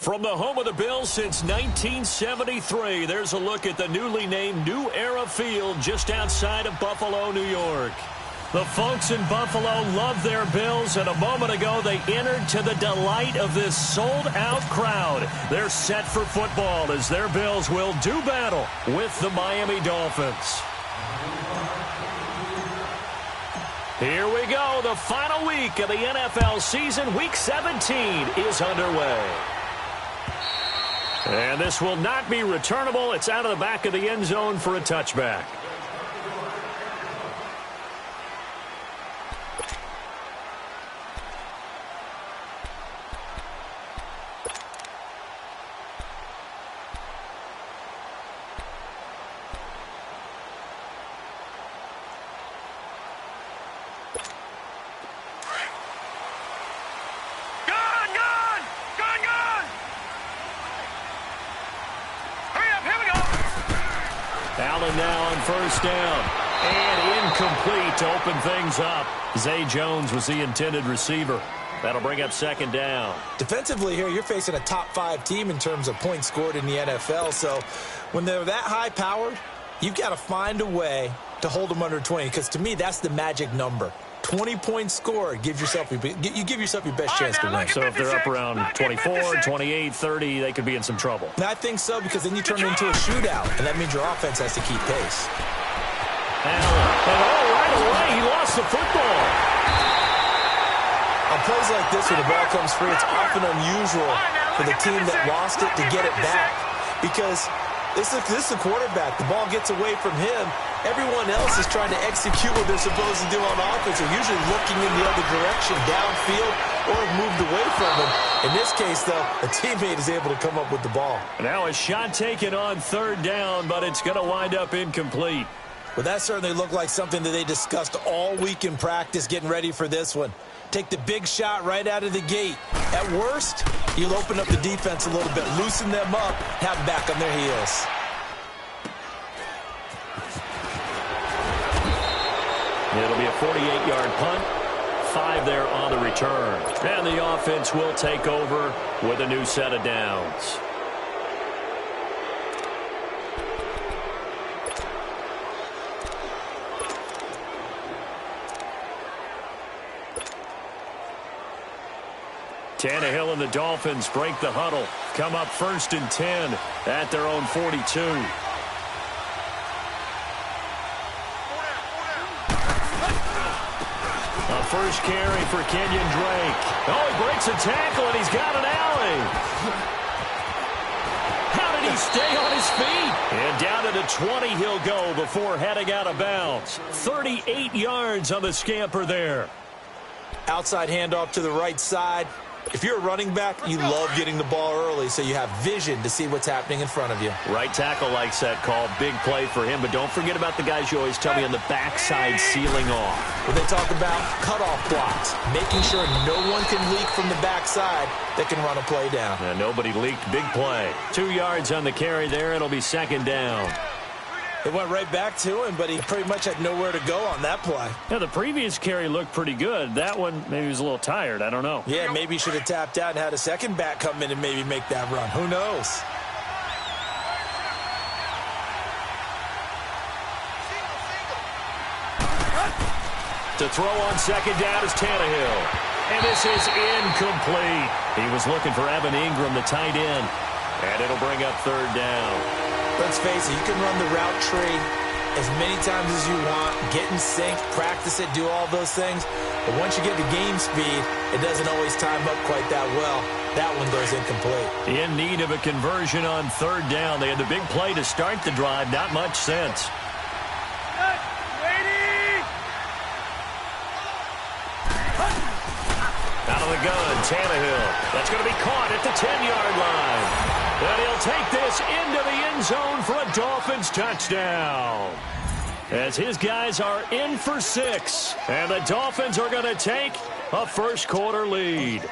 From the home of the Bills since 1973, there's a look at the newly named New Era Field just outside of Buffalo, New York. The folks in Buffalo love their Bills, and a moment ago they entered to the delight of this sold-out crowd. They're set for football as their Bills will do battle with the Miami Dolphins. Here we go. The final week of the NFL season. Week 17 is underway. And this will not be returnable. It's out of the back of the end zone for a touchback. Now on first down, and incomplete to open things up. Zay Jones was the intended receiver. That'll bring up second down. Defensively here, you're facing a top-5 team in terms of points scored in the NFL, so when they're that high-powered, you've got to find a way to hold them under 20, because to me, that's the magic number. 20 points scored, you give yourself your best chance to win. So if they're up around 24, 28, 30, they could be in some trouble. I think so, because then you turn it into a shootout, and that means your offense has to keep pace. Allen, and right away, he lost the football. On plays like this where the ball comes free, it's often unusual for the team that lost it to get it back, because this is the quarterback. The ball gets away from him. Everyone else is trying to execute what they're supposed to do on offense. They're usually looking in the other direction, downfield, or have moved away from him. In this case, though, a teammate is able to come up with the ball. Now a shot taken on third down, but it's going to wind up incomplete. Well, that certainly looked like something that they discussed all week in practice, getting ready for this one. Take the big shot right out of the gate. At worst, you'll open up the defense a little bit, loosen them up, have them back on their heels. It'll be a 48-yard punt, 5 there on the return. And the offense will take over with a new set of downs. Tannehill and the Dolphins break the huddle. Come up 1st and 10 at their own 42. First carry for Kenyon Drake. Oh, he breaks a tackle, and he's got an alley. How did he stay on his feet? And down to the 20 he'll go before heading out of bounds. 38 yards on the scamper there. Outside handoff to the right side. If you're a running back, you love getting the ball early so you have vision to see what's happening in front of you. Right tackle likes that call. Big play for him. But don't forget about the guys you always tell me on the backside sealing off. When they talk about cutoff blocks, making sure no one can leak from the backside that can run a play down. And nobody leaked. Big play. 2 yards on the carry there. It'll be second down. It went right back to him, but he pretty much had nowhere to go on that play. Yeah, the previous carry looked pretty good. That one, maybe he was a little tired. I don't know. Yeah, maybe he should have tapped out and had a second back come in and maybe make that run. Who knows? To throw on second down is Tannehill. And this is incomplete. He was looking for Evan Ingram, the tight end. And it'll bring up third down. Let's face it, you can run the route tree as many times as you want, get in sync, practice it, do all those things. But once you get to game speed, it doesn't always time up quite that well. That one goes incomplete. In need of a conversion on third down. They had the big play to start the drive. Not much sense. Out of the gun, Tannehill. That's going to be caught at the 10-yard line. And he'll take this into the end zone for a Dolphins touchdown. As his guys are in for 6. And the Dolphins are going to take a first-quarter lead.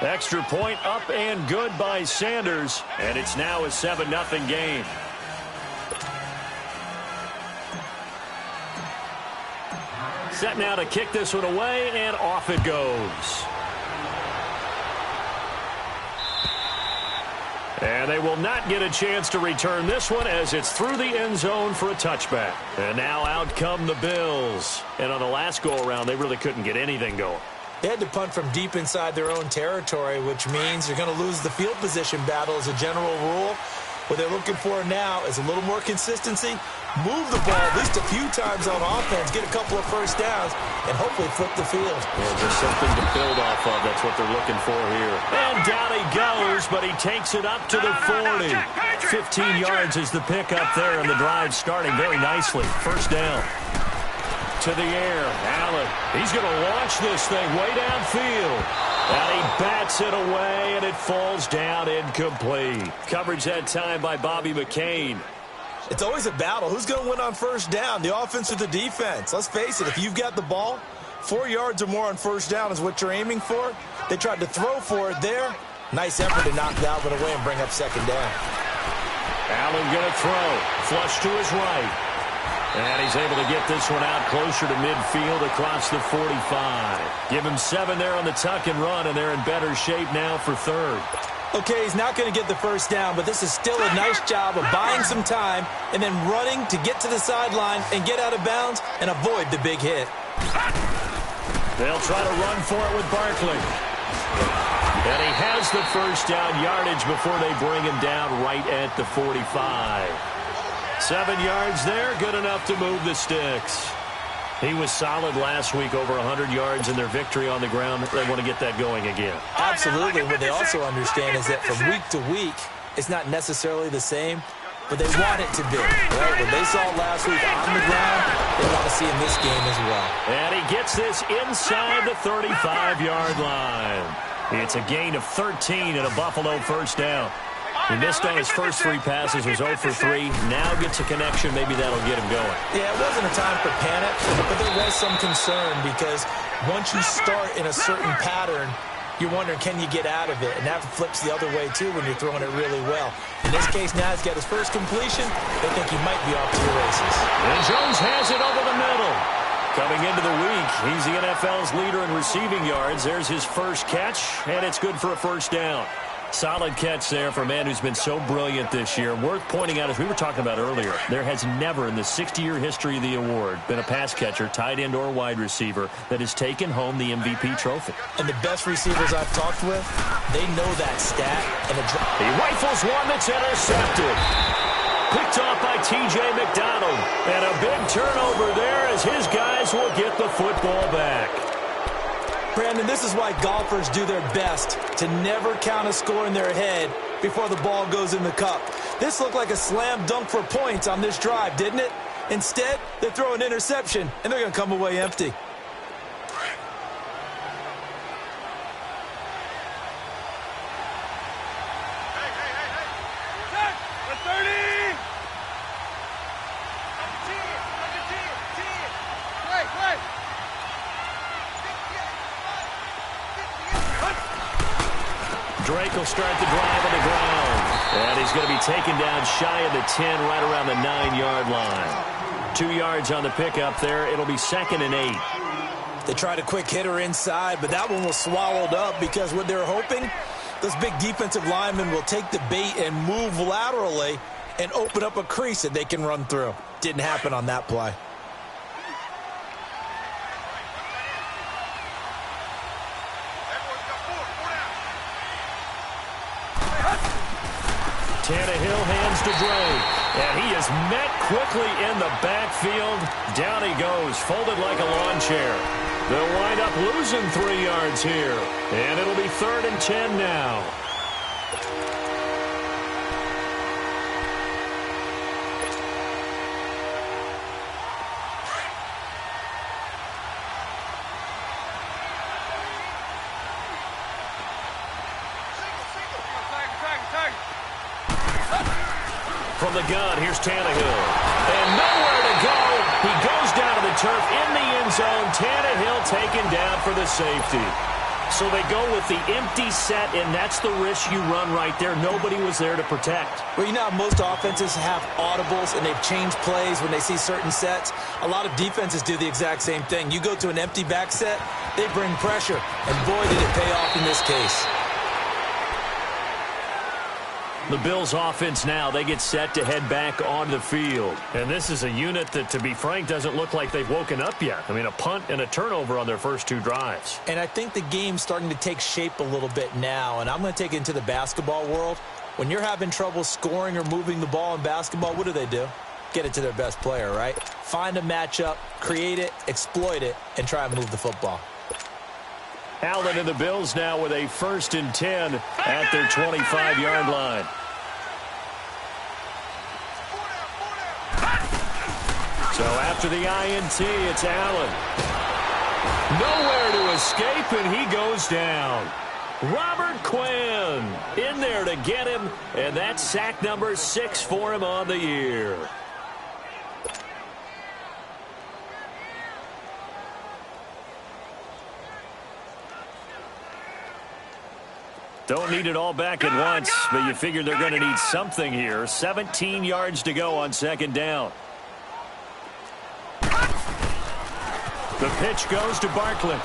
Extra point up and good by Sanders. And it's now a 7-0 game. set now to kick this one away, and off it goes. And they will not get a chance to return this one as it's through the end zone for a touchback. And now out come the Bills. And on the last go-around, they really couldn't get anything going. They had to punt from deep inside their own territory, which means you're going to lose the field position battle as a general rule. What they're looking for now is a little more consistency, move the ball at least a few times on offense, get a couple of first downs, and hopefully flip the field. Yeah, just something to build off of. That's what they're looking for here. And down he goes, but he takes it up to the 40. 15 yards is the pickup there, and the drive starting very nicely. First down. To the air. Allen. He's going to launch this thing way downfield. And he bats it away, and it falls down incomplete. Coverage that time by Bobby McCain. It's always a battle. Who's going to win on first down, the offense or the defense? Let's face it, if you've got the ball, 4 yards or more on first down is what you're aiming for. They tried to throw for it there. Nice effort to knock that one away and bring up second down. Allen going to throw. Flush to his right. And he's able to get this one out closer to midfield across the 45. Give him 7 there on the tuck and run, and they're in better shape now for third. Okay, he's not going to get the first down, but this is still a nice job of buying some time and then running to get to the sideline and get out of bounds and avoid the big hit. They'll try to run for it with Barkley. And he has the first down yardage before they bring him down right at the 45. 7 yards there, good enough to move the sticks. He was solid last week, over 100 yards in their victory on the ground. They want to get that going again. Absolutely. What they also understand is that from week to week, it's not necessarily the same, but they want it to be. Right? What they saw last week on the ground, they want to see in this game as well. And he gets this inside the 35-yard line. It's a gain of 13 and a Buffalo first down. He missed on his first 3 passes, was 0 for 3. Now gets a connection. Maybe that'll get him going. Yeah, it wasn't a time for panic, but there was some concern because once you start in a certain pattern, you're wondering, can you get out of it? And that flips the other way, too, when you're throwing it really well. In this case, now he's got his first completion. They think he might be off to the races. And Jones has it over the middle. Coming into the week, he's the NFL's leader in receiving yards. There's his first catch, and it's good for a first down. Solid catch there for a man who's been so brilliant this year. Worth pointing out, as we were talking about earlier, there has never in the 60-year history of the award been a pass catcher, tight end, or wide receiver that has taken home the MVP trophy. And the best receivers I've talked with, they know that stat. And he rifles one that's intercepted. Picked off by T.J. McDonald. And a big turnover there as his guys will get the football back. Brandon, this is why golfers do their best to never count a score in their head before the ball goes in the cup. This looked like a slam dunk for points on this drive, didn't it? Instead, they throw an interception, and they're going to come away empty. Drake will start the drive on the ground. And he's going to be taken down shy of the 10, right around the 9-yard line. 2 yards on the pickup there. It'll be 2nd and 8. They tried a quick hitter inside, but that one was swallowed up because what they're hoping, those big defensive linemen will take the bait and move laterally and open up a crease that they can run through. Didn't happen on that play. Tannehill hands to Drake. And he is met quickly in the backfield. Down he goes, folded like a lawn chair. They'll wind up losing 3 yards here. And it'll be 3rd and 10 now. From the gun, here's Tannehill. And nowhere to go. He goes down to the turf in the end zone. Tannehill taken down for the safety. So they go with the empty set, and that's the risk you run right there. Nobody was there to protect. Well, you know how most offenses have audibles, and they've changed plays when they see certain sets. A lot of defenses do the exact same thing. You go to an empty back set, they bring pressure, and boy, did it pay off in this case. The Bills offense now, they get set to head back onto the field. And this is a unit that, to be frank, doesn't look like they've woken up yet. I mean, a punt and a turnover on their first 2 drives. And I think the game's starting to take shape a little bit now, and I'm going to take it into the basketball world. When you're having trouble scoring or moving the ball in basketball, what do? Get it to their best player, right? Find a matchup, create it, exploit it, and try and move the football. Allen and the Bills now with a 1st and 10 at their 25-yard line. So after the INT, it's Allen. Nowhere to escape, and he goes down. Robert Quinn in there to get him, and that's sack number 6 for him on the year. Don't need it all back at once, but you figure they're going to need something here. 17 yards to go on 2nd down. The pitch goes to Barkley.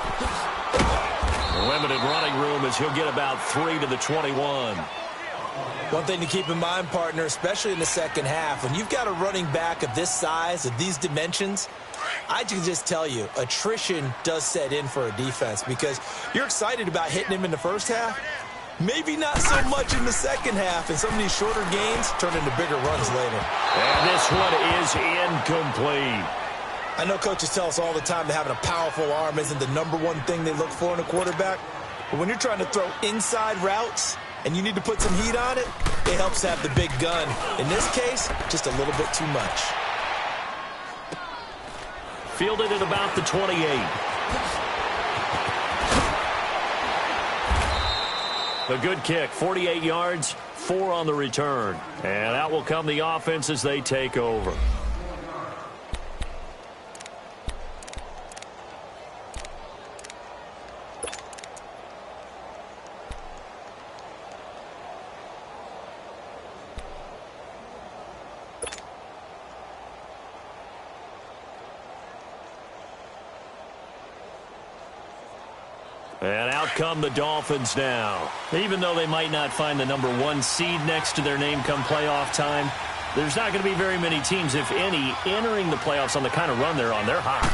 Limited running room as he'll get about 3 to the 21. One thing to keep in mind, partner, especially in the second half, when you've got a running back of this size, of these dimensions, I can just tell you, attrition does set in for a defense because you're excited about hitting him in the first half. Maybe not so much in the second half, and some of these shorter gains turn into bigger runs later. And this one is incomplete. I know coaches tell us all the time that having a powerful arm isn't the #1 thing they look for in a quarterback. But when you're trying to throw inside routes and you need to put some heat on it, it helps to have the big gun. In this case, just a little bit too much. Fielded at about the 28. A good kick, 48 yards, 4 on the return. And out will come the offense as they take over. And out come the Dolphins now. Even though they might not find the #1 seed next to their name come playoff time, there's not going to be very many teams, if any, entering the playoffs on the kind of run they're on. They're hot.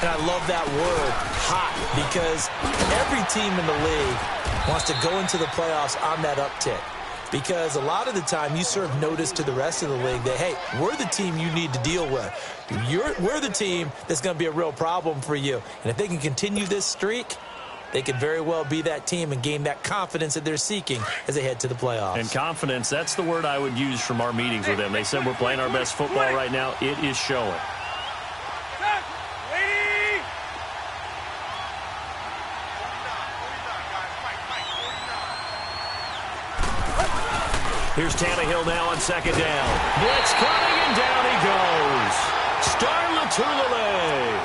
And I love that word, hot, because every team in the league wants to go into the playoffs on that uptick. Because a lot of the time you serve notice to the rest of the league that, hey, we're the team you need to deal with. We're the team that's going to be a real problem for you. And if they can continue this streak, they could very well be that team and gain that confidence that they're seeking as they head to the playoffs. And confidence, that's the word I would use from our meetings with them. They said we're playing our best football right now. It is showing. Here's Tannehill now on 2nd down. Blitz coming, and down he goes. Star Lotulelei.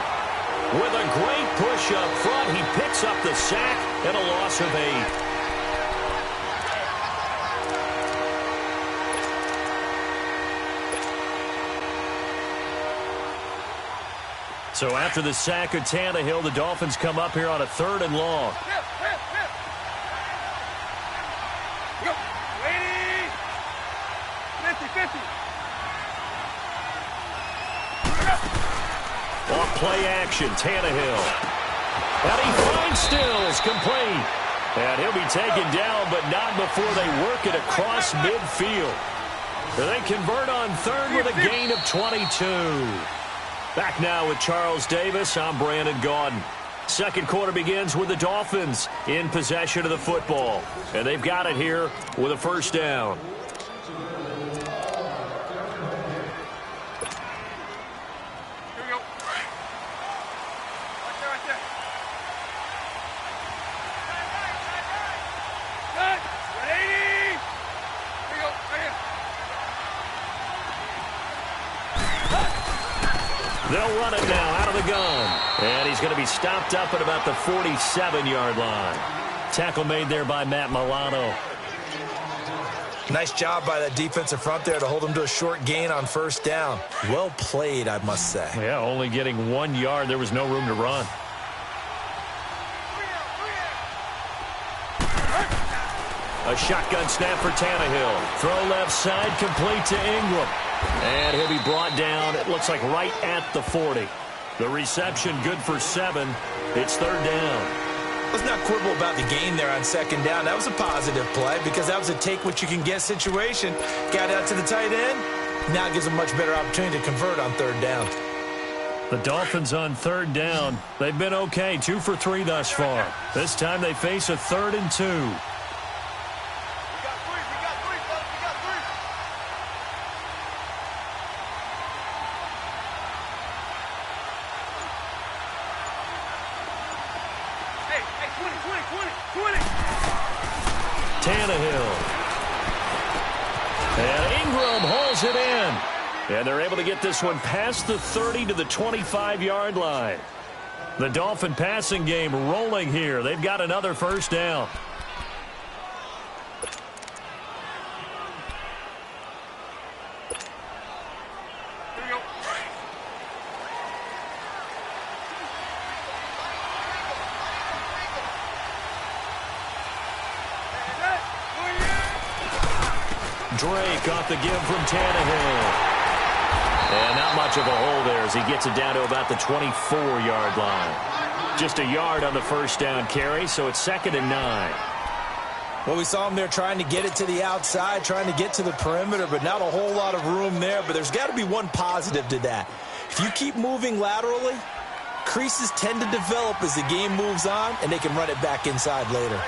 With a great push up front, he picks up the sack and a loss of 8. So after the sack of Tannehill, the Dolphins come up here on a 3rd and long. Off play action, Tannehill. And he finds Stills, complete. And he'll be taken down, but not before they work it across midfield. They convert on 3rd with a gain of 22. Back now with Charles Davis, I'm Brandon Gaudin. Second quarter begins with the Dolphins in possession of the football. And they've got it here with a 1st down. They'll run it now out of the gun. And he's going to be stopped up at about the 47-yard line. Tackle made there by Matt Milano. Nice job by that defensive front there to hold him to a short gain on first down. Well played, I must say. Yeah, only getting 1 yard. There was no room to run. A shotgun snap for Tannehill. Throw left side, complete to Ingram. And he'll be brought down, it looks like right at the 40. The reception good for 7. It's third down. Let's not quibble about the gain there on second down. That was a positive play because that was a take-what-you-can-get situation. Got out to the tight end. Now gives them much better opportunity to convert on third down. The Dolphins on third down. They've been okay, 2 for 3 thus far. This time they face a 3rd and 2. Tannehill. And Ingram hauls it in. And they're able to get this one past the 30 to the 25-yard line. The Dolphin passing game rolling here. They've got another first down. Drake off the give from Tannehill. And not much of a hole there as he gets it down to about the 24-yard line. Just a yard on the first down carry, so it's 2nd and 9. Well, we saw him there trying to get it to the outside, trying to get to the perimeter, but not a whole lot of room there. But there's got to be one positive to that. If you keep moving laterally, creases tend to develop as the game moves on, and they can run it back inside later.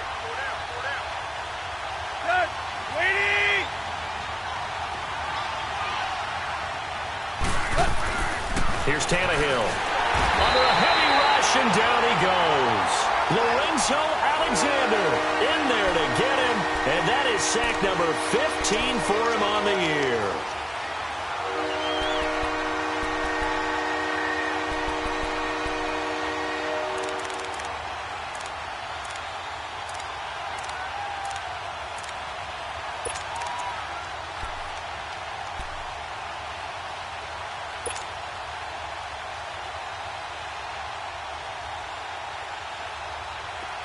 Here's Tannehill. Under a heavy rush, and down he goes. Lorenzo Alexander in there to get him, and that is sack number 15 for him on the year.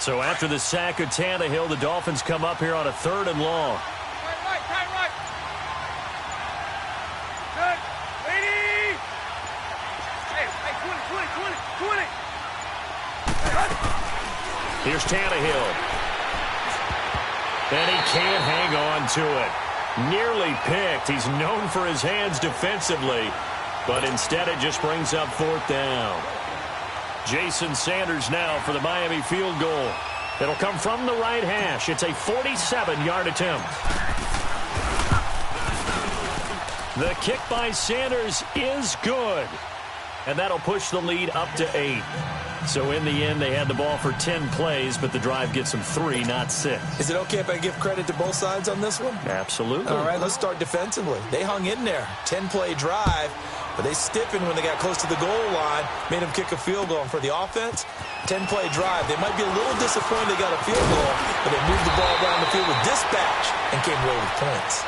So after the sack of Tannehill, the Dolphins come up here on a 3rd and long. Here's Tannehill. And he can't hang on to it. Nearly picked. He's known for his hands defensively, but instead it just brings up 4th down. Jason Sanders now for the Miami field goal. It'll come from the right hash. It's a 47-yard attempt. The kick by Sanders is good. And that'll push the lead up to 8. So in the end, they had the ball for 10 plays, but the drive gets them 3, not 6. Is it okay if I give credit to both sides on this one? Absolutely. All right, let's start defensively. They hung in there. 10-play drive. But they stiffened when they got close to the goal line, made them kick a field goal. And for the offense, 10-play drive. They might be a little disappointed they got a field goal, but they moved the ball down the field with dispatch and came away with points.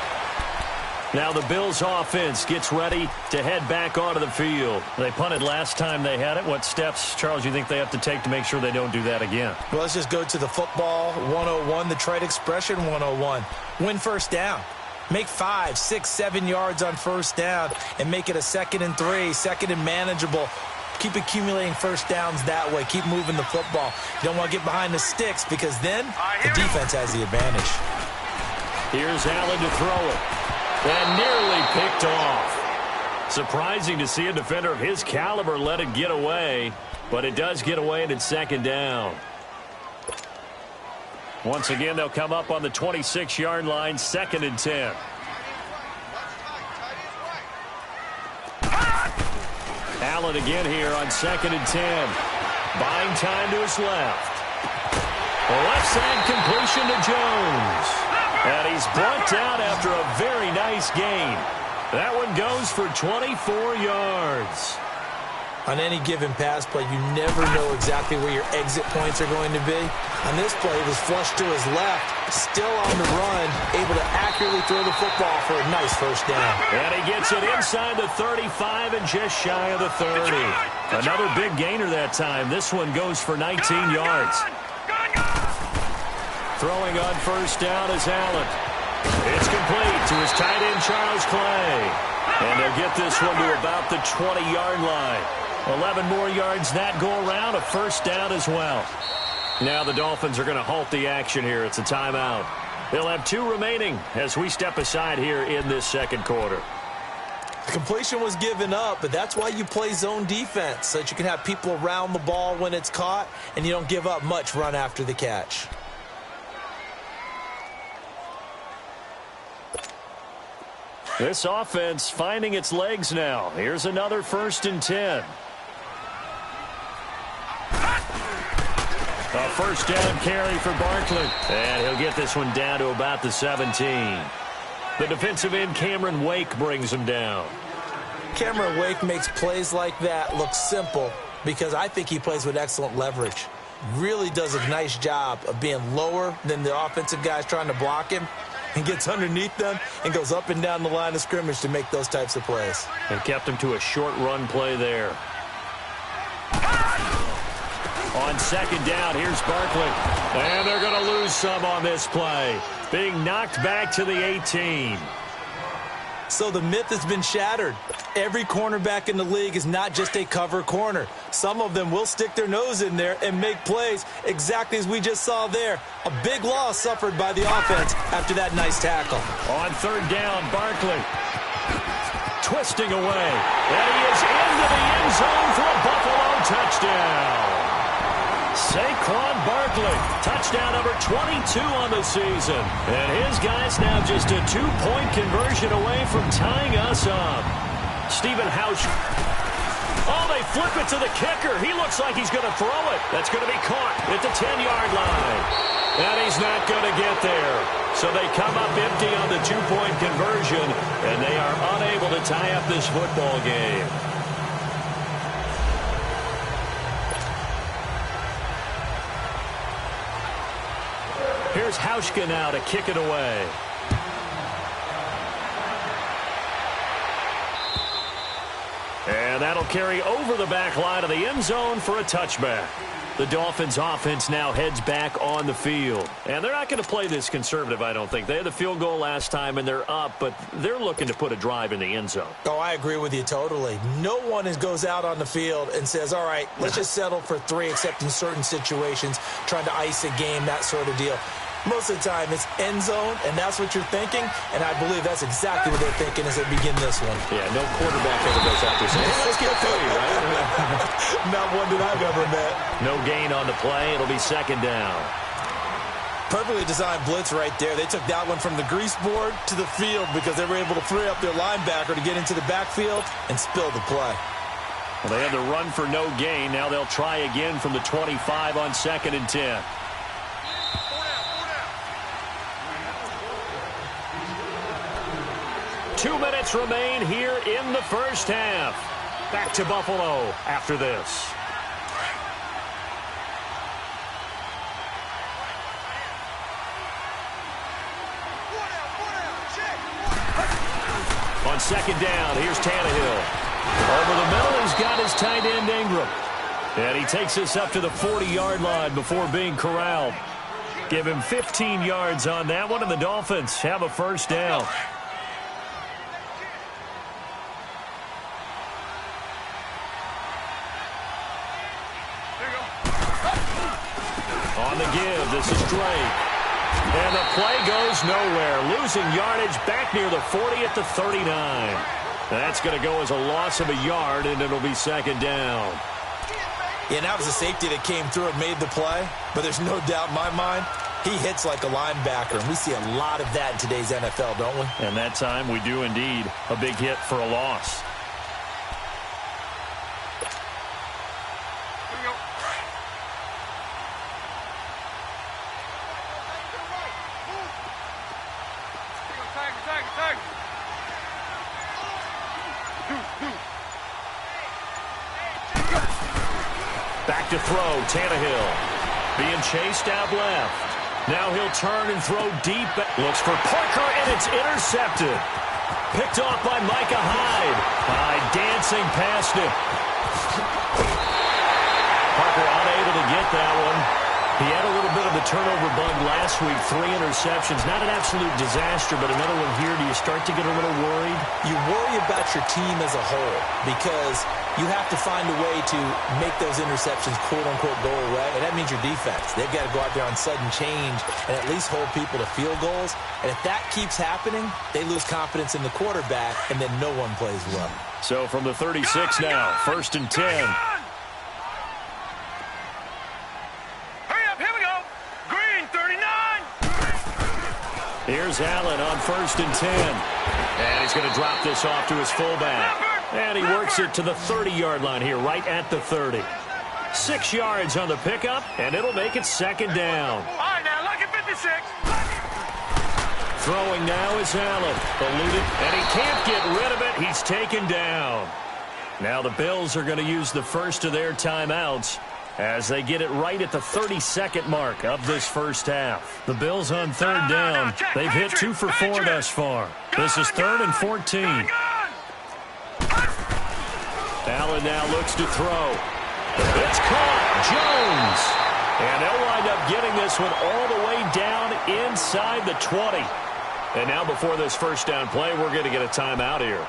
Now the Bills offense gets ready to head back onto the field. They punted last time they had it. What steps, Charles, you think they have to take to make sure they don't do that again? Well, let's just go to the football 101, the trite expression 101. Win first down. Make 5, 6, 7 yards on first down and make it a 2nd and 3, 2nd and manageable. Keep accumulating first downs that way. Keep moving the football. You don't want to get behind the sticks because then the defense has the advantage. Here's Allen to throw it. And nearly picked off. Surprising to see a defender of his caliber let it get away, but it does get away and it's 2nd down. Once again, they'll come up on the 26-yard line, 2nd and 10. Allen again here on 2nd and 10. Buying time to his left. The left side completion to Jones. And he's brought down after a very nice gain. That one goes for 24 yards. On any given pass play, you never know exactly where your exit points are going to be. On this play, it was flushed to his left, still on the run, able to accurately throw the football for a nice first down. And he gets it inside the 35 and just shy of the 30. Another big gainer that time. This one goes for 19 yards. Throwing on first down is Allen. It's complete to his tight end, Charles Clay. And they'll get this one to about the 20-yard line. 11 more yards that go around, a first down as well. Now the Dolphins are going to halt the action here. It's a timeout. They'll have 2 remaining as we step aside here in this second quarter. The completion was given up, but that's why you play zone defense, so that you can have people around the ball when it's caught, and you don't give up much run after the catch. This offense finding its legs now. Here's another 1st and 10. A first down carry for Barkley. And he'll get this one down to about the 17. The defensive end, Cameron Wake, brings him down. Cameron Wake makes plays like that look simple because I think he plays with excellent leverage. Really does a nice job of being lower than the offensive guys trying to block him, and gets underneath them and goes up and down the line of scrimmage to make those types of plays. And kept him to a short run play there. On second down, here's Barkley. And they're going to lose some on this play. Being knocked back to the 18. So the myth has been shattered. Every cornerback in the league is not just a cover corner. Some of them will stick their nose in there and make plays exactly as we just saw there. A big loss suffered by the offense after that nice tackle. On third down, Barkley twisting away. And he is into the end zone for a Buffalo touchdown. Saquon Barkley, touchdown number 22 on the season. And his guys now just a 2-point conversion away from tying us up. Stephen Hausch. Oh, they flip it to the kicker. He looks like he's going to throw it. That's going to be caught at the 10-yard line. And he's not going to get there. So they come up empty on the 2-point conversion, and they are unable to tie up this football game. Here's Hauschka now to kick it away. And that'll carry over the back line of the end zone for a touchback. The Dolphins offense now heads back on the field. And they're not going to play this conservative, I don't think. They had the field goal last time, and they're up, but they're looking to put a drive in the end zone. Oh, I agree with you totally. No one goes out on the field and says, all right, let's just settle for 3, except in certain situations, trying to ice a game, that sort of deal. Most of the time, it's end zone, and that's what you're thinking, and I believe that's exactly what they're thinking as they begin this one. Yeah, no quarterback ever goes out there saying, hey, let's get 3, right? Not one that I've ever met. No gain on the play. It'll be second down. Perfectly designed blitz right there. They took that one from the grease board to the field because they were able to free up their linebacker to get into the backfield and spill the play. Well, they had the run for no gain. Now they'll try again from the 25 on 2nd and 10. Two minutes remain here in the first half. Back to Buffalo after this. On second down, here's Tannehill. Over the middle, he's got his tight end Ingram. And he takes us up to the 40-yard line before being corralled. Give him 15 yards on that one, and the Dolphins have a first down. On the give, this is Drake. And the play goes nowhere. Losing yardage back near the 40 at the 39. That's going to go as a loss of a yard, and it'll be second down. Yeah, and that was a safety that came through and made the play. But there's no doubt in my mind, he hits like a linebacker. And we see a lot of that in today's NFL, don't we? And that time we do indeed. A big hit for a loss. Back to throw, Tannehill. Being chased out left. Now he'll turn and throw deep. Looks for Parker, and it's intercepted. Picked off by Micah Hyde. Dancing past him. Parker unable to get that one. He had a little bit of the turnover bug last week, 3 interceptions. Not an absolute disaster, but another one here. Do you start to get a little worried? You worry about your team as a whole because you have to find a way to make those interceptions, quote-unquote, go away, and that means your defense. They've got to go out there on sudden change and at least hold people to field goals. And if that keeps happening, they lose confidence in the quarterback, and then no one plays well. So from the 36 now, 1st and 10. Here's Allen on 1st and 10. And he's going to drop this off to his fullback. And he works it to the 30-yard line here, right at the 30. 6 yards on the pickup, and it'll make it 2nd down. All right, now, look at 56. Throwing now is Allen. Eluded, and he can't get rid of it. He's taken down. Now the Bills are going to use the first of their timeouts as they get it right at the 32nd mark of this first half. The Bills on 3rd down. They've hit 2 for 4 thus far. This is 3rd and 14. Allen now looks to throw. It's caught. Jones. And they'll wind up getting this one all the way down inside the 20. And now before this first down play, we're going to get a timeout here,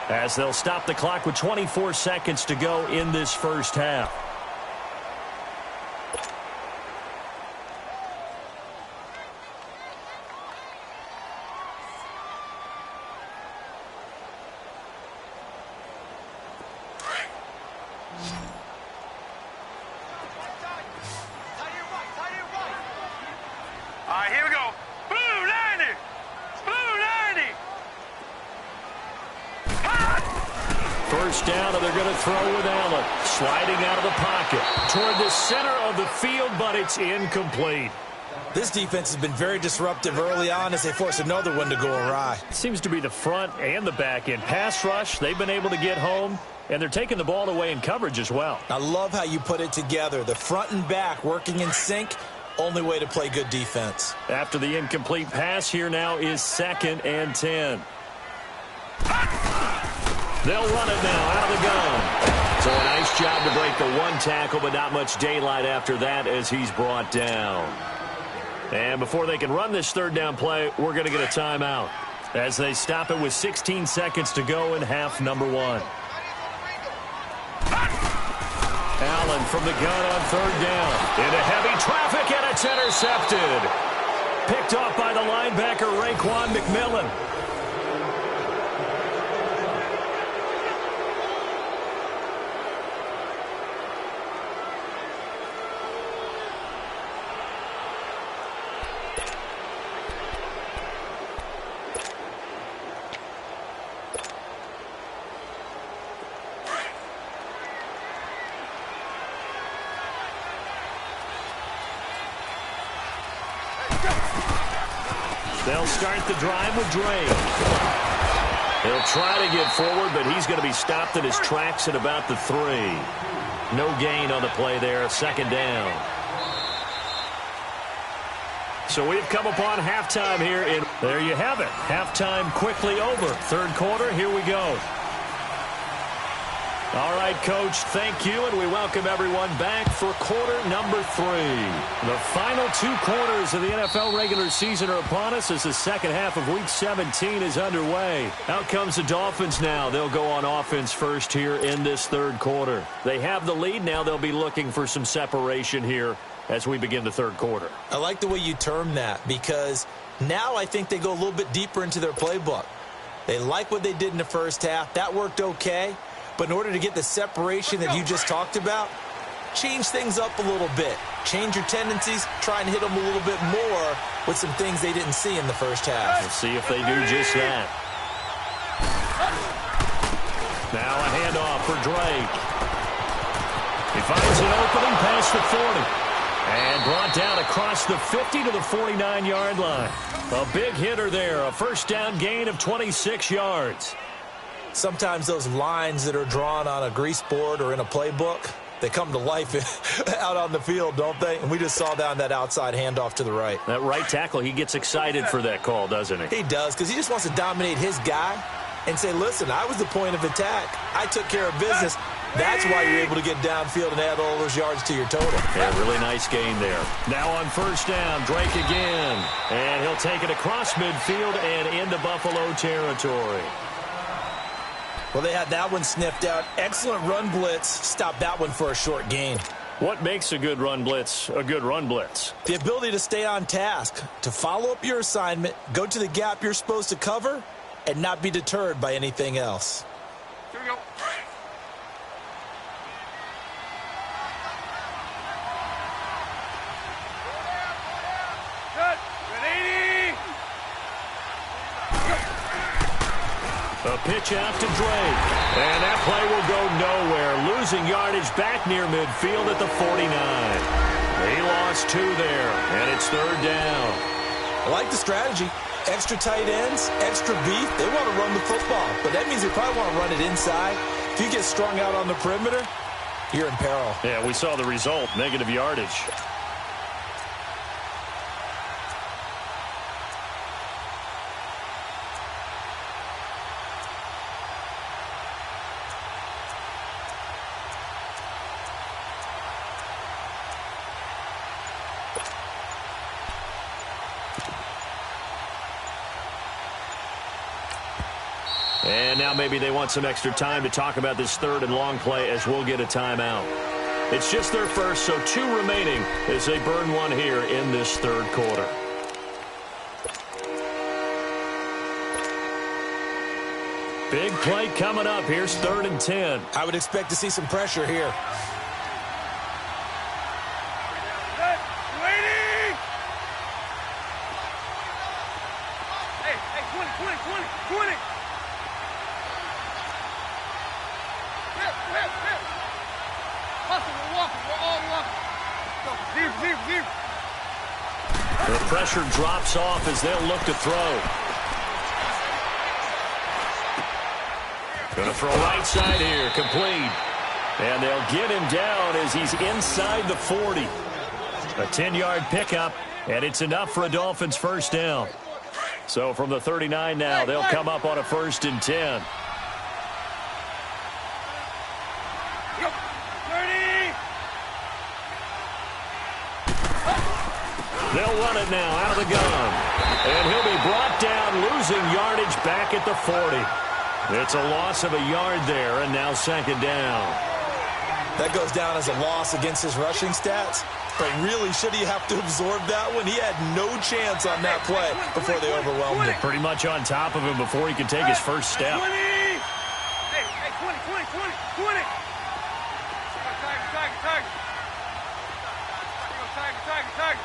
as they'll stop the clock with 24 seconds to go in this first half. All right, here we go. Blue 90. Blue 90. First down, and they're going to throw with Allen. Sliding out of the pocket toward the center of the field, but it's incomplete. This defense has been very disruptive early on as they force another one to go awry. It seems to be the front and the back end. Pass rush, they've been able to get home, and they're taking the ball away in coverage as well. I love how you put it together. The front and back working in sync. Only way to play good defense. After the incomplete pass, here now is 2nd and 10. They'll run it now out of the gun. So a nice job to break the 1 tackle, but not much daylight after that as he's brought down. And before they can run this 3rd down play, we're going to get a timeout as they stop it with 16 seconds to go in half number 1. Allen from the gun on 3rd down. Into heavy traffic, and it's intercepted. Picked off by the linebacker, Raekwon McMillan. They'll start the drive with Drake. He'll try to get forward, but he's going to be stopped in his tracks at about the 3. No gain on the play there, 2nd down. So we've come upon halftime here. There you have it. Halftime quickly over. 3rd quarter, here we go. All right, Coach, thank you, and we welcome everyone back for quarter number 3. The final 2 quarters of the NFL regular season are upon us as the second half of Week 17 is underway. Out comes the Dolphins now. They'll go on offense first here in this 3rd quarter. They have the lead. Now they'll be looking for some separation here as we begin the 3rd quarter. I like the way you term that because now I think they go a little bit deeper into their playbook. They like what they did in the first half. That worked okay. But in order to get the separation that you just talked about, change things up a little bit. Change your tendencies. Try and hit them a little bit more with some things they didn't see in the first half. We'll see if they do just that. Now a handoff for Drake. He finds an opening past the 40. And brought down across the 50 to the 49-yard line. A big hitter there. A first down gain of 26 yards. Sometimes those lines that are drawn on a grease board or in a playbook, they come to life out on the field, don't they? And we just saw down that outside handoff to the right. That right tackle, he gets excited for that call, doesn't he? He does, because he just wants to dominate his guy and say, listen, I was the point of attack. I took care of business. That's why you're able to get downfield and add all those yards to your total. Yeah, really nice gain there. Now on first down, Drake again. And he'll take it across midfield and into Buffalo territory. Well, they had that one sniffed out. Excellent run blitz. Stopped that one for a short gain. What makes a good run blitz a good run blitz? The ability to stay on task, to follow up your assignment, go to the gap you're supposed to cover, and not be deterred by anything else. Here we go. Good. Good 80. A pitch out to Drake. And that play will go nowhere. Losing yardage back near midfield at the 49. He lost 2 there, and it's third down. I like the strategy. Extra tight ends, extra beef. They want to run the football, but that means they probably want to run it inside. If you get strung out on the perimeter, you're in peril. Yeah, we saw the result, negative yardage. And now maybe they want some extra time to talk about this third and long play as we'll get a timeout. It's just their first, so 2 remaining as they burn one here in this third quarter. Big play coming up. Here's 3rd and 10. I would expect to see some pressure here. Good. 280. Hey, 20. Hustle, we're walking. We're all walking. Go, deep. The pressure drops off as they'll look to throw. Going to throw right side here, complete. And they'll get him down as he's inside the 40. A 10-yard pickup, and it's enough for a Dolphins first down. So from the 39 now, they'll come up on a 1st and 10. They'll run it now out of the gun. And he'll be brought down, losing yardage back at the 40. It's a loss of a yard there, and now 2nd down. That goes down as a loss against his rushing stats. But really, should he have to absorb that one? He had no chance on that play before they overwhelmed him. Pretty much on top of him before he could take his first step. 20. Hey, 20. Tiger.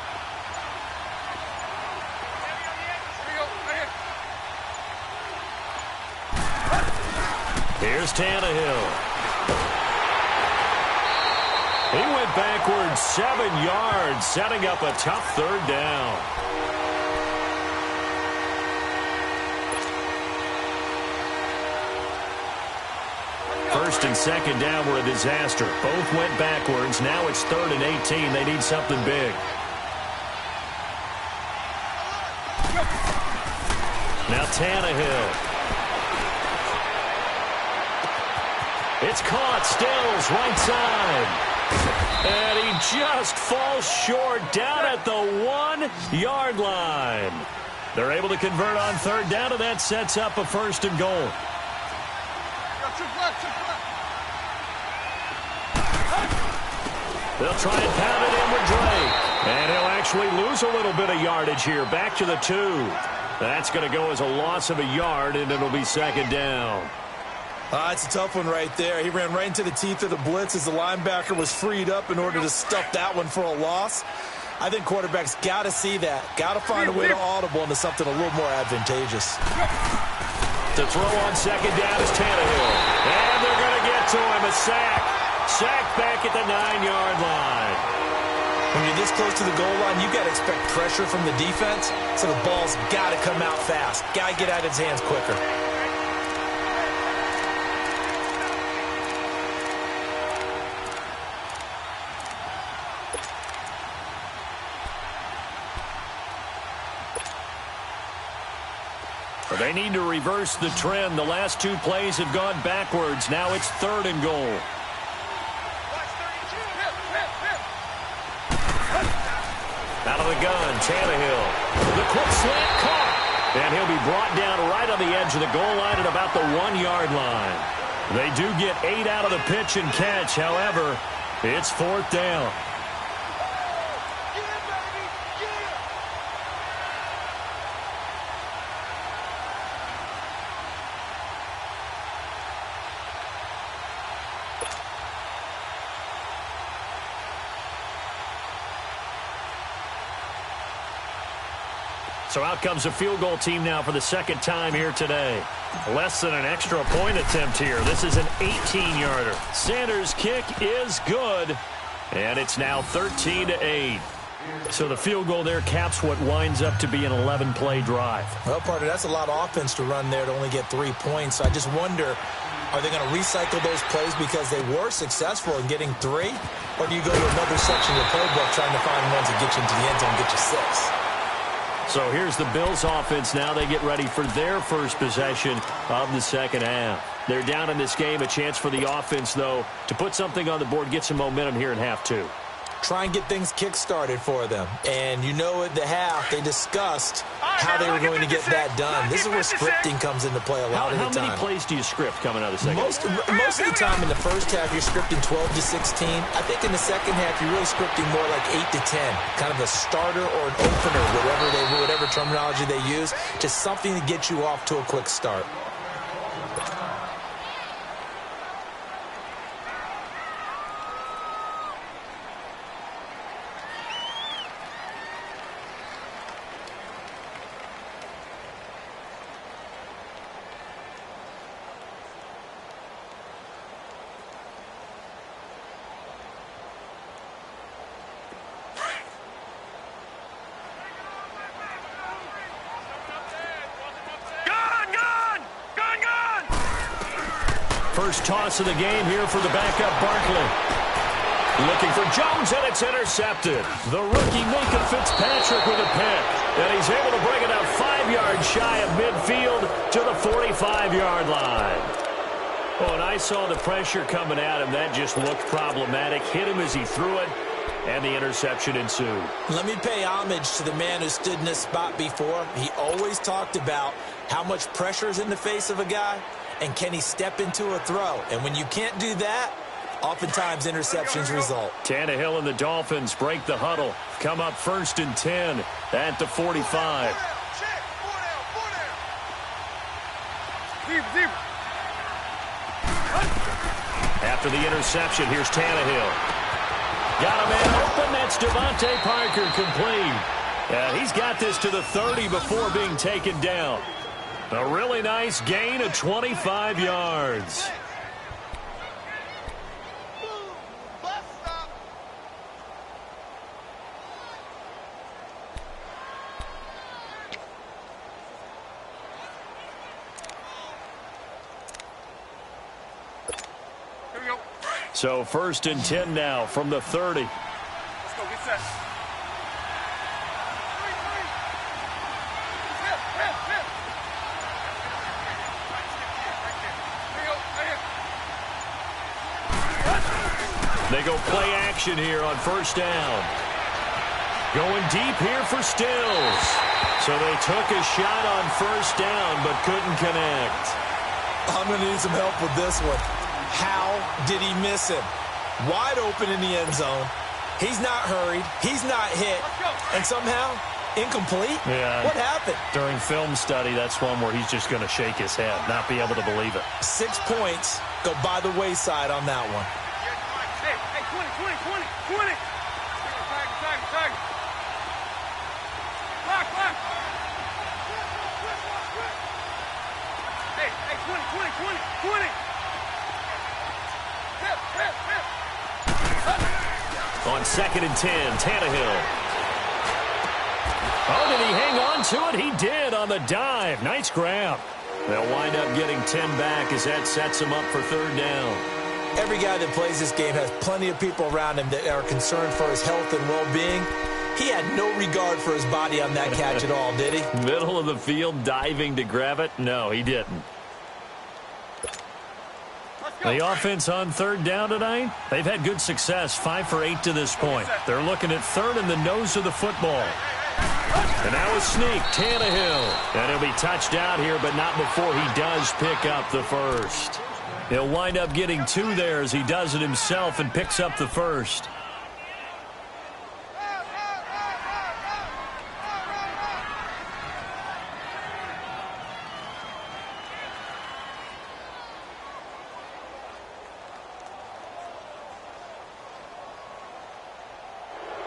Here's Tannehill. He went backwards 7 yards, setting up a tough 3rd down. First and 2nd down were a disaster. Both went backwards. Now it's 3rd and 18. They need something big. Now Tannehill. It's caught. Stills right side. And he just falls short down at the 1-yard line. They're able to convert on 3rd down, and that sets up a 1st and goal. They'll try and pound it in with Drake. And he'll actually lose a little bit of yardage here. Back to the 2. That's going to go as a loss of a yard, and it'll be 2nd down. It's a tough one right there. He ran right into the teeth of the blitz as the linebacker was freed up in order to stuff that one for a loss. I think quarterbacks got to see that. Got to find a way to audible into something a little more advantageous. To throw on 2nd down is Tannehill. And they're going to get to him. A sack. Sack back at the 9-yard line. When you're this close to the goal line, you got to expect pressure from the defense, so the ball's got to come out fast. Got to get out of his hands quicker. They need to reverse the trend. The last two plays have gone backwards. Now it's 3rd and goal. Out of the gun, Tannehill. The quick slant caught. And he'll be brought down right on the edge of the goal line at about the 1-yard line. They do get 8 out of the pitch and catch. However, it's 4th down. So out comes a field goal team now for the 2nd time here today. Less than an extra point attempt here. This is an 18-yarder. Sanders' kick is good. And it's now 13-8. So the field goal there caps what winds up to be an 11-play drive. Well, partner, that's a lot of offense to run there to only get 3 points. So I just wonder, are they going to recycle those plays because they were successful in getting 3? Or do you go to another section of the playbook trying to find ones that get you into the end zone and get you 6? So here's the Bills offense now. They get ready for their first possession of the 2nd half. They're down in this game. A chance for the offense, though, to put something on the board, get some momentum here in half 2. Try and get things kick-started for them. And you know at the half, they discussed how they were going to get that done. This is where scripting comes into play a lot of the time. How many plays do you script coming out of the 2nd half? Most of the time in the first half, you're scripting 12 to 16. I think in the 2nd half, you're really scripting more like 8 to 10. Kind of a starter or an opener, whatever terminology they use. Just something to get you off to a quick start. First toss of the game here for the backup Barkley. Looking for Jones, and it's intercepted. The rookie Minka Fitzpatrick with a pick. And he's able to bring it up 5 yards shy of midfield to the 45-yard line. Oh, and I saw the pressure coming at him. That just looked problematic. Hit him as he threw it, and the interception ensued. Let me pay homage to the man who stood in this spot before. He always talked about how much pressure is in the face of a guy, and can he step into a throw? And when you can't do that, oftentimes interceptions result. Tannehill and the Dolphins break the huddle. Come up 1st and 10 at the 45. After the interception, here's Tannehill. Got a man open. That's Devontae Parker complete. And he's got this to the 30 before being taken down. A really nice gain of 25 yards. Here we go. So 1st and 10 now from the 30. Let's go. Get set. They go play action here on 1st down. Going deep here for Stills. So they took a shot on 1st down but couldn't connect. I'm going to need some help with this one. How did he miss him? Wide open in the end zone. He's not hurried. He's not hit. And somehow, incomplete? Yeah. What happened? During film study, that's one where he's just going to shake his head, not be able to believe it. 6 points go by the wayside on that one. Hey, 20. Tag. Clock. Hey, 20. On 2nd and 10, Tannehill. Oh, did he hang on to it? He did on the dive. Nice grab. They'll wind up getting 10 back as that sets him up for 3rd down. Every guy that plays this game has plenty of people around him that are concerned for his health and well-being. He had no regard for his body on that catch at all, did he? Middle of the field, diving to grab it? No, he didn't. The offense on third down tonight, they've had good success, 5 for 8 to this point. They're looking at third in the nose of the football. And now a sneak, Tannehill. And he'll be touched out here, but not before he does pick up the first. He'll wind up getting 2 there as he does it himself and picks up the first.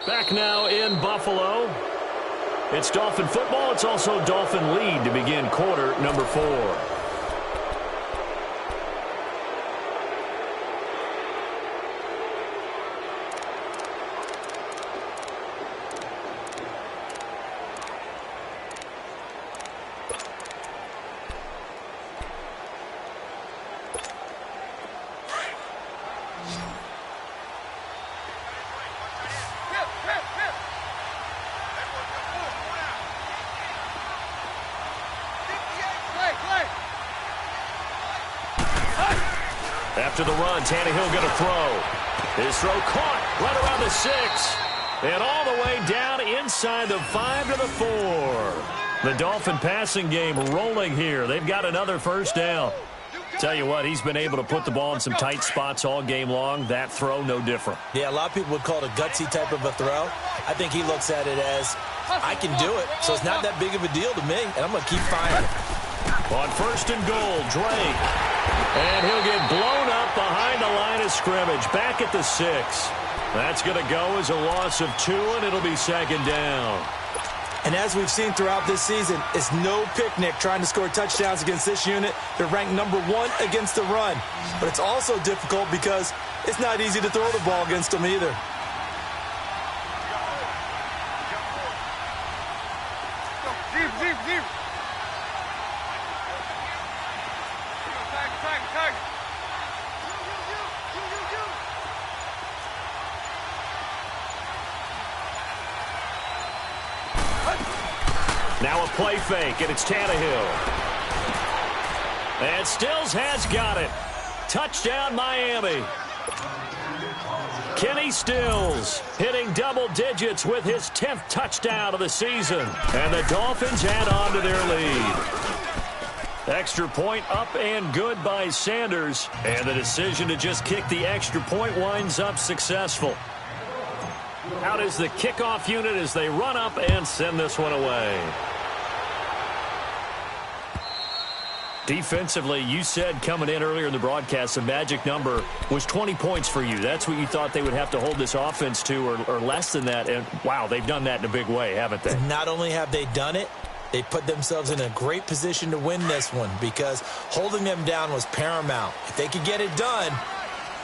Back now in Buffalo. It's Dolphin football. It's also Dolphin lead to begin quarter number 4. After the run, Tannehill going to throw. His throw caught right around the 6. And all the way down inside the 5 to the 4. The Dolphin passing game rolling here. They've got another first down. Tell you what, he's been able to put the ball in some tight spots all game long. That throw, no different. Yeah, a lot of people would call it a gutsy type of a throw. I think he looks at it as, I can do it, so it's not that big of a deal to me, and I'm going to keep firing it. On first and goal, Drake. And he'll get blown up behind the line of scrimmage. Back at the 6. That's going to go as a loss of 2, and it'll be second down. And as we've seen throughout this season, it's no picnic trying to score touchdowns against this unit. They're ranked number 1 against the run. But it's also difficult because it's not easy to throw the ball against them either. Now a play fake, and it's Tannehill. And Stills has got it. Touchdown, Miami. Kenny Stills hitting double digits with his 10th touchdown of the season. And the Dolphins add on to their lead. Extra point up and good by Sanders. And the decision to just kick the extra point winds up successful. Out is the kickoff unit as they run up and send this one away. Defensively, you said coming in earlier in the broadcast, the magic number was 20 points for you. That's what you thought they would have to hold this offense to, or less than that. And, wow, they've done that in a big way, haven't they? Not only have they done it, they put themselves in a great position to win this one because holding them down was paramount. If they could get it done,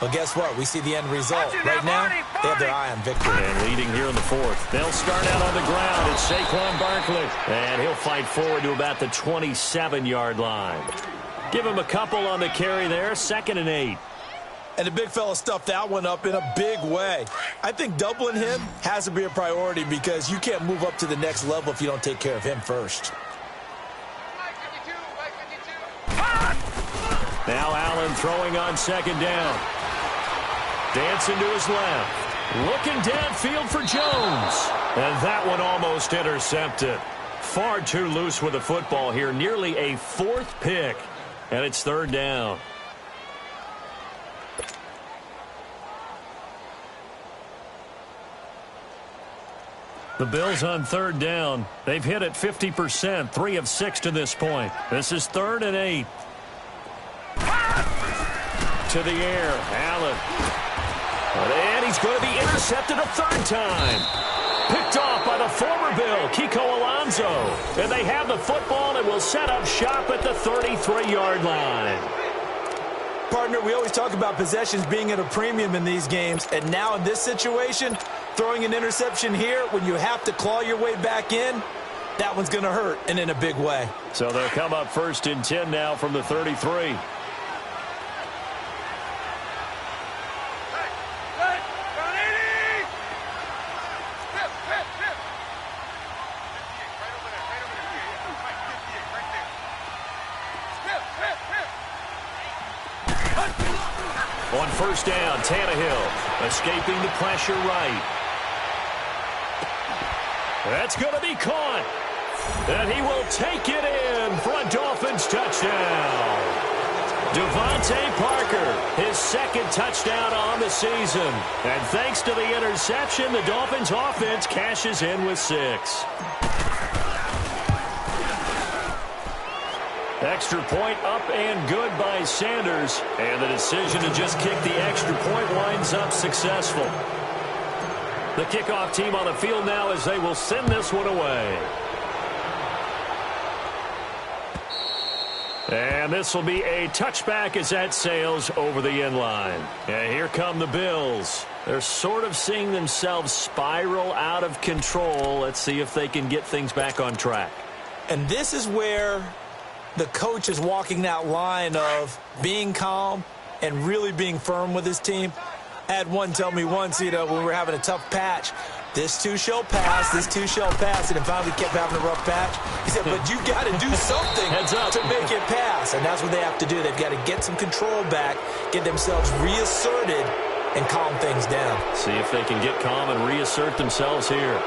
well, guess what? We see the end result. Right now, they have their eye on victory. And leading here in the 4th. They'll start out on the ground. It's Saquon Barkley. And he'll fight forward to about the 27-yard line. Give him a couple on the carry there. 2nd and 8. And the big fella stuffed that one up in a big way. I think doubling him has to be a priority because you can't move up to the next level if you don't take care of him first. Now Allen throwing on 2nd down. Dancing to his left. Looking downfield for Jones. And that one almost intercepted. Far too loose with the football here. Nearly a 4th pick. And it's 3rd down. The Bills on 3rd down. They've hit it 50%. 3 of 6 to this point. This is 3rd and 8. To the air. Allen. And he's going to be intercepted a 3rd time. Picked off by the former Bill, Kiko Alonso. And they have the football and will set up shop at the 33-yard line. Partner, we always talk about possessions being at a premium in these games. And now in this situation, throwing an interception here when you have to claw your way back in, that one's going to hurt, and in a big way. So they'll come up 1st and 10 now from the 33. On first down, Tannehill escaping the pressure right. That's going to be caught. And he will take it in for a Dolphins touchdown. Devontae Parker, his second touchdown on the season. And thanks to the interception, the Dolphins offense cashes in with 6. Extra point up and good by Sanders. And the decision to just kick the extra point winds up successful. The kickoff team on the field now as they will send this one away. And this will be a touchback as that sails over the end line. And here come the Bills. They're sort of seeing themselves spiral out of control. Let's see if they can get things back on track. And this is where the coach is walking that line of being calm and really being firm with his team. I had one tell me once, when we were having a tough patch, this too shall pass, this too shall pass, and then finally kept having a rough patch. He said, but you got to do something to make it pass, and that's what they have to do. They've got to get some control back, get themselves reasserted, and calm things down. See if they can get calm and reassert themselves here.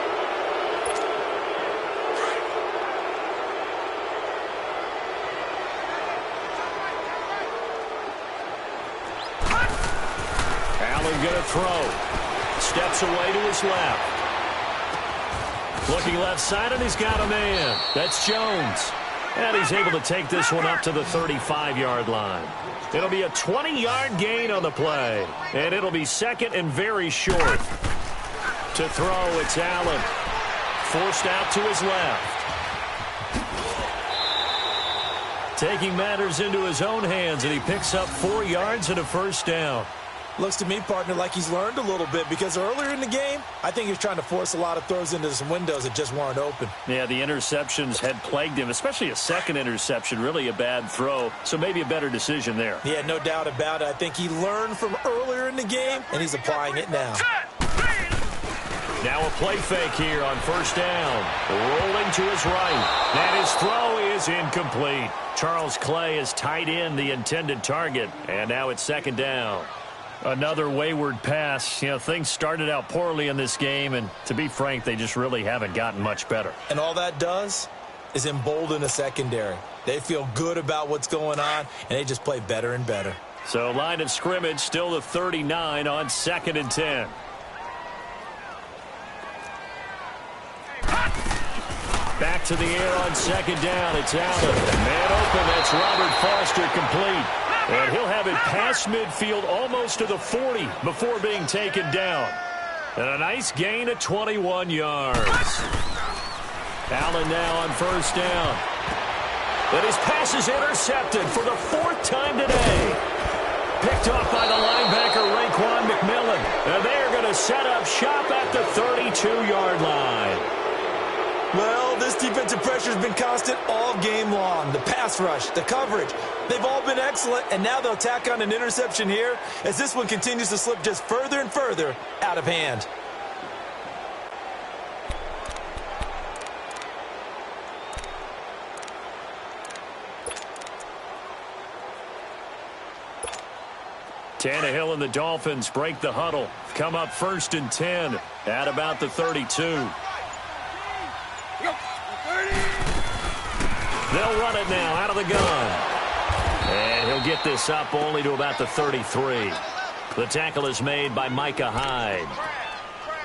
Allen going to throw. Steps away to his left. Looking left side, and he's got a man. That's Jones. And he's able to take this one up to the 35-yard line. It'll be a 20-yard gain on the play. And it'll be second and very short. To throw, it's Allen. Forced out to his left. Taking matters into his own hands, and he picks up 4 yards and a first down. Looks to me, partner, like he's learned a little bit, because earlier in the game, I think he was trying to force a lot of throws into some windows that just weren't open. Yeah, the interceptions had plagued him, especially a second interception, really a bad throw, so maybe a better decision there. Yeah, no doubt about it. I think he learned from earlier in the game, and he's applying it now. Now a play fake here on first down. Rolling to his right. And his throw is incomplete. Charles Clay has tied in the intended target, and now it's second down. Another wayward pass. Things started out poorly in this game, and to be frank, they just really haven't gotten much better. And all that does is embolden the secondary. They feel good about what's going on, and they just play better and better. So line of scrimmage still the 39 on 2nd and 10. Back to the air on second down. It's Allen. Man open. That's Robert Foster complete. And he'll have it past midfield almost to the 40 before being taken down. And a nice gain of 21 yards. Allen now on first down. But his pass is intercepted for the 4th time today. Picked off by the linebacker, Raekwon McMillan. And they are going to set up shop at the 32-yard line. Well, this defensive pressure has been constant all game long. The pass rush, the coverage, they've all been excellent, and now they'll tack on an interception here as this one continues to slip just further and further out of hand. Tannehill and the Dolphins break the huddle. Come up 1st and 10 at about the 32. They'll run it now out of the gun. And he'll get this up only to about the 33. The tackle is made by Micah Hyde.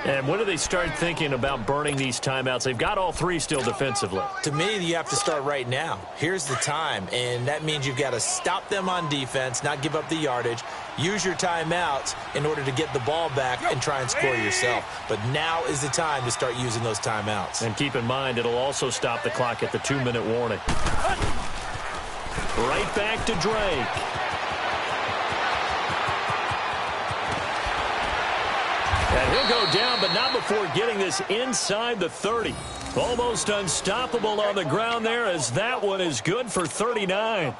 And when do they start thinking about burning these timeouts? They've got all 3 still defensively. To me, you have to start right now. Here's the time, and that means you've got to stop them on defense, not give up the yardage, use your timeouts in order to get the ball back and try and score yourself. But now is the time to start using those timeouts. And keep in mind, it'll also stop the clock at the 2-minute warning. Right back to Drake. And he'll go down, but not before getting this inside the 30. Almost unstoppable on the ground there, as that one is good for 39.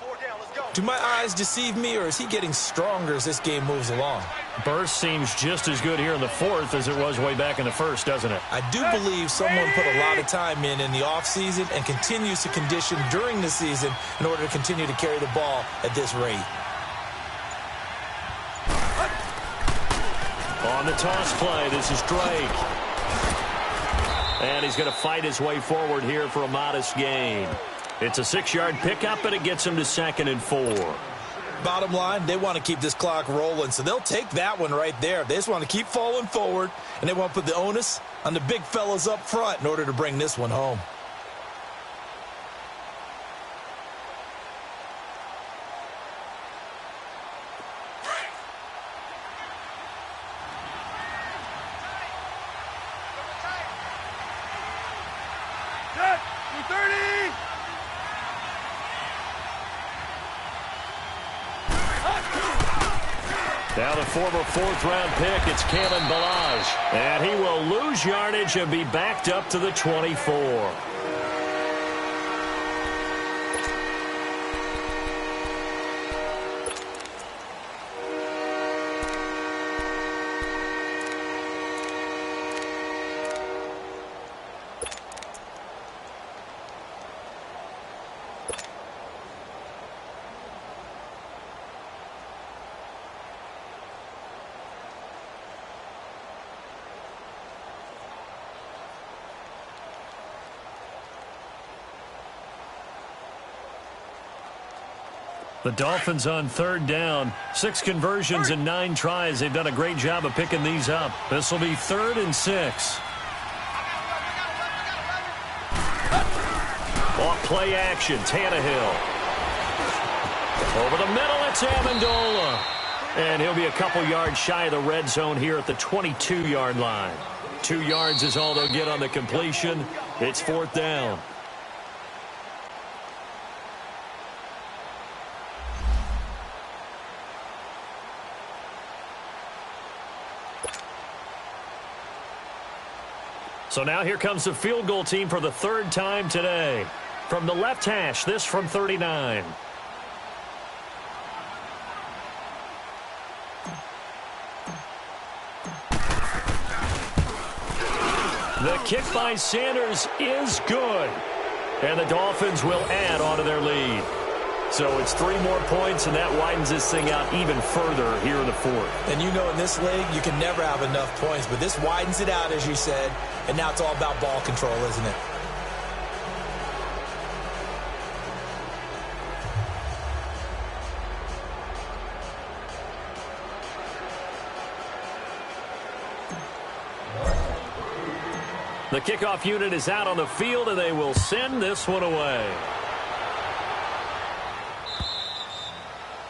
Do my eyes deceive me, or is he getting stronger as this game moves along? Burst seems just as good here in the 4th as it was way back in the 1st, doesn't it? I do believe someone put a lot of time in the offseason and continues to condition during the season in order to continue to carry the ball at this rate. On the toss play, this is Drake. And he's going to fight his way forward here for a modest gain. It's a 6-yard pickup, and it gets him to 2nd and 4. Bottom line, they want to keep this clock rolling, so they'll take that one right there. They just want to keep falling forward, and they want to put the onus on the big fellas up front in order to bring this one home. Now the former 4th-round pick, it's Kalen Balaj. And he will lose yardage and be backed up to the 24. The Dolphins on 3rd down. 6 conversions and 9 tries. They've done a great job of picking these up. This will be 3rd and 6. Off play action, Tannehill. Over the middle, it's Amendola. And he'll be a couple yards shy of the red zone here at the 22-yard line. 2 yards is all they'll get on the completion. It's 4th down. So now here comes the field goal team for the 3rd time today. From the left hash, this from 39. The kick by Sanders is good. And the Dolphins will add onto their lead. So it's 3 more points, and that widens this thing out even further here in the 4th. And you know in this league, you can never have enough points, but this widens it out, as you said, and now it's all about ball control, isn't it? The kickoff unit is out on the field, and they will send this one away.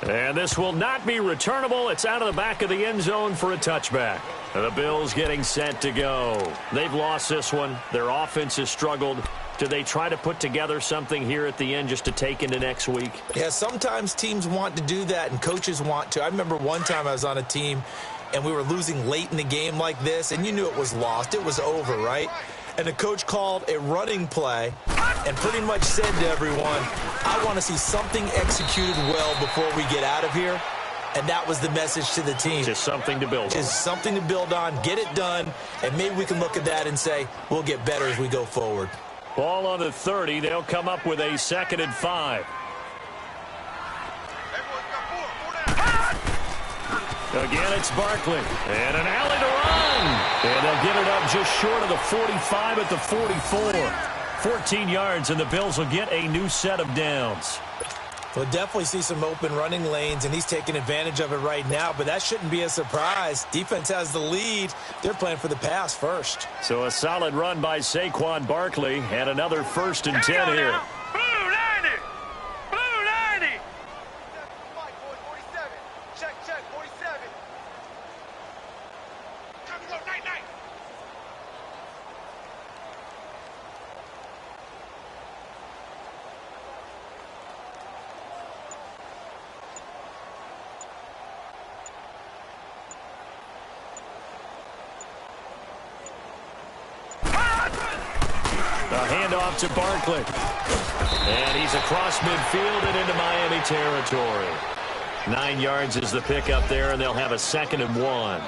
And this will not be returnable. It's out of the back of the end zone for a touchback. The Bills getting set to go. They've lost this one. Their offense has struggled. Do they try to put together something here at the end just to take into next week? Yeah, sometimes teams want to do that and coaches want to. I remember one time I was on a team and we were losing late in the game like this, and you knew it was lost. It was over, right? And the coach called a running play and pretty much said to everyone, I want to see something executed well before we get out of here. And that was the message to the team. Just something to build on. Just something to build on, get it done, and maybe we can look at that and say, we'll get better as we go forward. Ball on the 30. They'll come up with a 2nd and 5. Again, it's Barkley. And an alley to run. And they'll get it up just short of the 45 at the 44. 14 yards, and the Bills will get a new set of downs. We'll definitely see some open running lanes, and he's taking advantage of it right now, but that shouldn't be a surprise. Defense has the lead. They're playing for the pass first. So a solid run by Saquon Barkley, and another 1st and 10 here. Blue 90! Blue 90! Check, 47. Time to go, night. A handoff to Barkley. And he's across midfield and into Miami territory. 9 yards is the pickup there, and they'll have a 2nd and 1.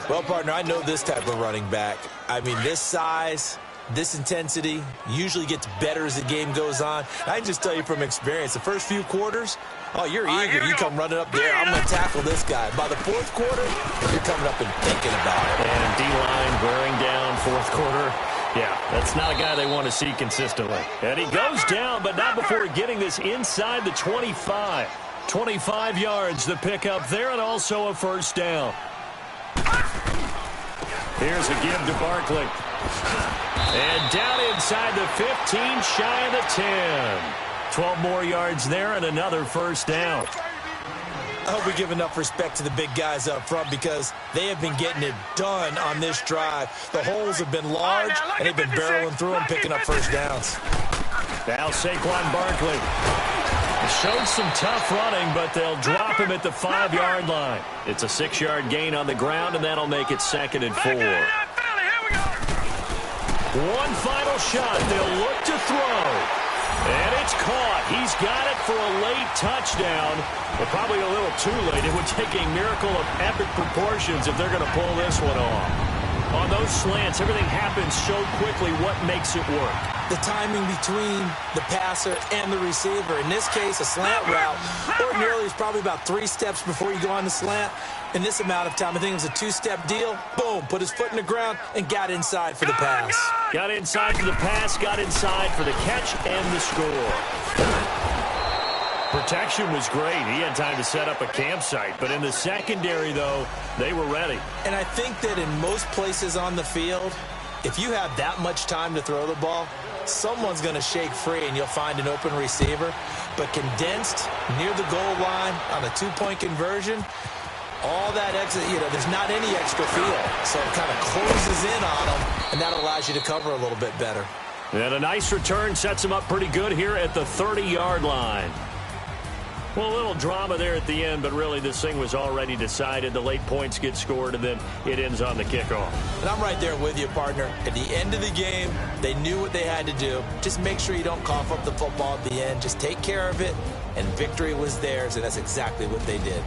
Well, partner, I know this type of running back. I mean, this size, This intensity usually gets better as the game goes on. I can just tell you from experience, the first few quarters, oh, you're eager. You come running up there. I'm going to tackle this guy. By the fourth quarter, you're coming up and thinking about it. And D-line wearing down fourth quarter. Yeah, that's not a guy they want to see consistently. And he goes down, but not before getting this inside the 25. 25 yards, the pickup there, and also a first down. Here's a give to Barkley. And down inside the 15, shy of the 10. 12 more yards there and another first down. I hope we give enough respect to the big guys up front because they have been getting it done on this drive. The holes have been large, and they've been barreling through them, picking up first downs. Now Saquon Barkley. Showed some tough running, but they'll drop him at the 5-yard line. It's a 6-yard gain on the ground, and that'll make it 2nd and 4. One final shot. They'll look to throw. And it's caught. He's got it for a late touchdown, but probably a little too late. It would take a miracle of epic proportions if they're going to pull this one off. On those slants, everything happens so quickly. What makes it work? The timing between the passer and the receiver. In this case, a slant route. Ordinarily, it's probably about 3 steps before you go on the slant. In this amount of time, I think it was a 2-step deal. Boom, put his foot in the ground and got inside for the pass. Got inside for the pass, got inside for the catch and the score. Protection was great. He had time to set up a campsite. But in the secondary, though, they were ready. And I think that in most places on the field, if you have that much time to throw the ball, someone's going to shake free and you'll find an open receiver. But condensed near the goal line on a 2-point conversion, all that exit, there's not any extra field. So it kind of closes in on them, and that allows you to cover a little bit better. And a nice return sets him up pretty good here at the 30-yard line. Well, a little drama there at the end, but really this thing was already decided. The late points get scored, and then it ends on the kickoff. And I'm right there with you, partner. At the end of the game, they knew what they had to do. Just make sure you don't cough up the football at the end. Just take care of it, and victory was theirs, and that's exactly what they did.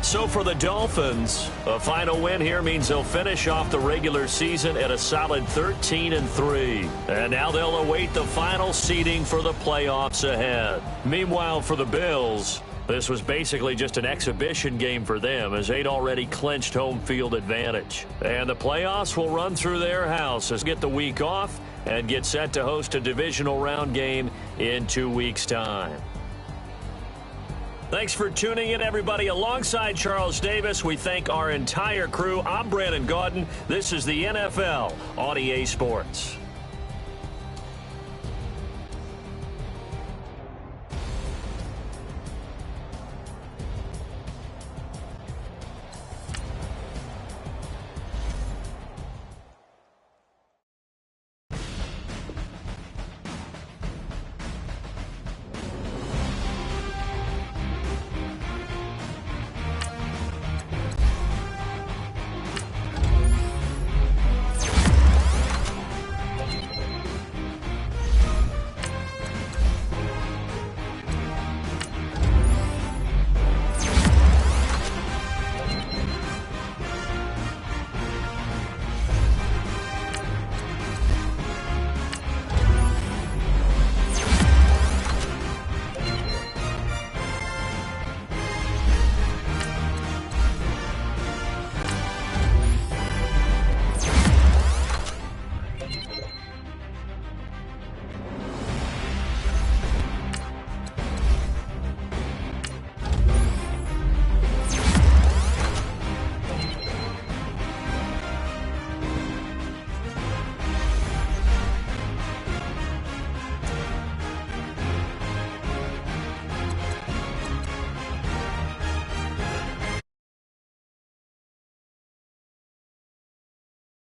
So for the Dolphins, a final win here means they'll finish off the regular season at a solid 13-3. And now they'll await the final seeding for the playoffs ahead. Meanwhile, for the Bills, this was basically just an exhibition game for them as they'd already clinched home field advantage. And the playoffs will run through their house as they get the week off and get set to host a divisional round game in 2 weeks' time. Thanks for tuning in, everybody. Alongside Charles Davis, we thank our entire crew. I'm Brandon Gaudin. This is the NFL on EA Sports.